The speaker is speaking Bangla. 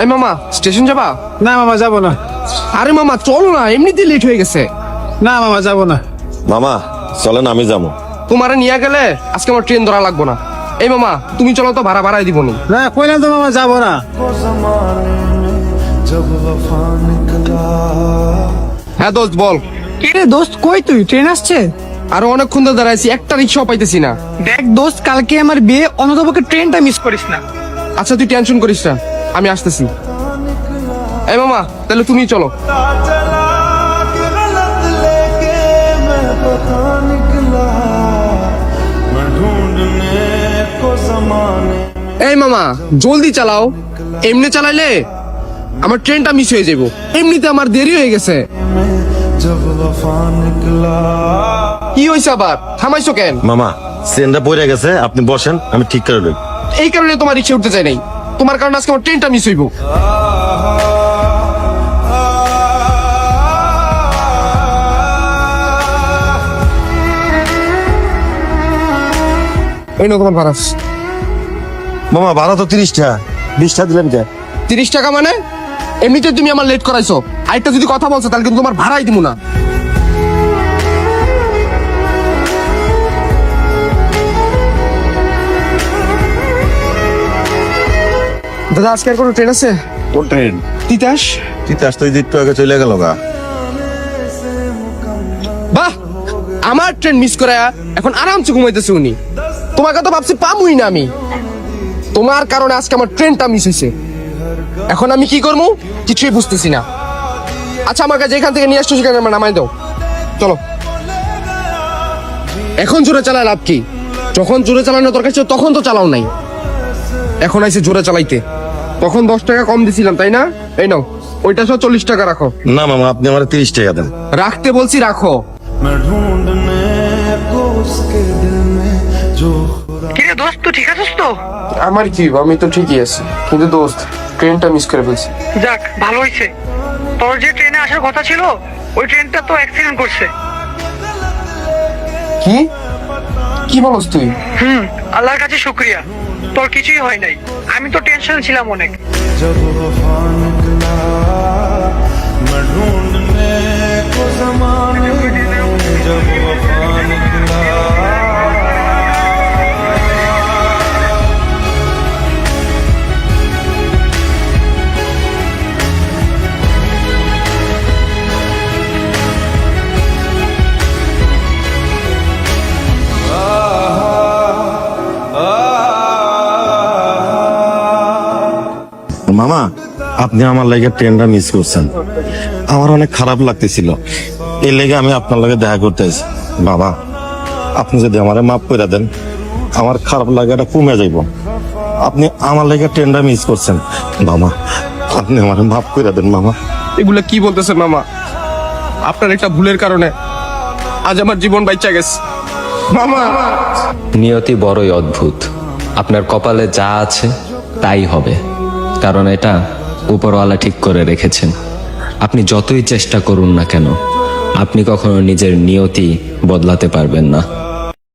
এই মামা স্টেশন যাবা? না মামা যাবো না। আরে মামা চলো না, এমনিতেই লেট হয়ে গেছে। না মামা যাবো না। মামা চলেন আমি যাবো। তোমারে নিয়ে গেলে আজকে আমার ট্রেন ধরা লাগবো না। এই মামা তুমি চলো তো, ভাড়া বাড়াই দিবনি। না কইলাম তো মামা যাবো না। হ্যাঁ দোস্ত বল। কিরে দোস্ত, কই তুই? ট্রেন আসছে। আরো অনেকক্ষণ ধরে দাঁড়াইছি, একটা রিক্সাও পাইতেছি না। দেখ দোস্ত, কালকে আমার বিয়ে, অন্যতপক্ষে ট্রেনটা মিস করিস না। আচ্ছা তুই টেনশন করিস না, আমি আসতেছি। এই মামা তাহলে তুমি চলো। এই মামা জলদি চালাও, এমনি চালাইলে আমার ট্রেনটা মিস হয়ে যাবো। এমনিতে আমার দেরি হয়ে গেছে। কি হয়েছে আবার, থামাইছো কেন? মামা ট্রেনটা পড়ে গেছে, আপনি বসেন আমি ঠিক করে দেব। এই কারণে তোমার রিক্সা উঠতে চাই নাই, তোমার কারণে আজকে আমার ট্রেনটা মিস হইব। এই নাও তোমার ভাড়া। মামা ভাড়া তো 30 টাকা, 20 টাকা দিলেন কে? 30 টাকা মানে? এমনিতে তুমি আমার লেট করাইছো, আরেকটা যদি কথা বলছো তাহলে কিন্তু তোমার ভাড়াই দিব না। দাদা আজকে আর কোনো ট্রেন আছে? কোন ট্রেন? তিতাস। তিতাস তো একটু আগে চলে গেল গা। বাহ, আমার ট্রেন মিস করে এখন আরামসে ঘুমাইতেছে উনি। তোমাকে তো ভাবছি পামুই না আমি, তোমার কারণে আজকে আমার ট্রেনটা মিস হয়েছে। এখন আমি কি করবো কিছুই বুঝতেছি না। আচ্ছা আমাকে যেখান থেকে নিয়ে আসছো সেখানে আমার নামাই দাও, চলো। এখন জোরে চালায় লাভ কি? যখন জোরে চালানো দরকার ছিল তখন তো চালাও নাই, এখন আইসে জোরে চালাইতে। তখন 10 টাকা কম দিছিলাম তাই না? এই নাও, ওইটা সব 40 টাকা রাখো। না মামা আপনি আমার 30 টাকা দেন। রাখতে বলছি রাখো। কিরে দোস্ত, তুই ঠিক আছিস তো? আমার কি, আমি তো ঠিকই আছি, কিন্তু দোস্ত ট্রেনটা মিস করে ফেলছি। যাক ভালো হয়েছে। তোর যে ট্রেনে আসার কথা ছিল ওই ট্রেনটা তো অ্যাক্সিডেন্ট করছে। কি কি বলস তুই? আল্লাহর কাছে শুকরিয়া, তোর কিছুই হয় নাই। আমি তো টেনশনে ছিলাম অনেক। মামা আপনি আমার লাগে ট্রেনটা মিস করছেন, আমার অনেক খারাপ লাগতেছিল। এই লেগে আমি আপনার লাগে দেখা করতে আসি। বাবা আপনি যদি আমারে মাফ করে দেন, আমার খারাপ লাগাটা কমে যাইব। আপনি আমার লাগে ট্রেনটা মিস করছেন, মামা আপনি আমারে মাফ করে দেন। মামা এগুলা কি বলতেছেন মামা? আপনার একটা ভুলের কারণে আজ আমার জীবন বাইচা গেছে মামা। নিয়তি বড়ই অদ্ভুত। আপনার কপালে যা আছে তাই হবে, কারণ এটা উপরওয়ালা ঠিক করে রেখেছেন। আপনি যতই চেষ্টা করুন না কেন, আপনি কখনো নিজের নিয়তি বদলাতে পারবেন না।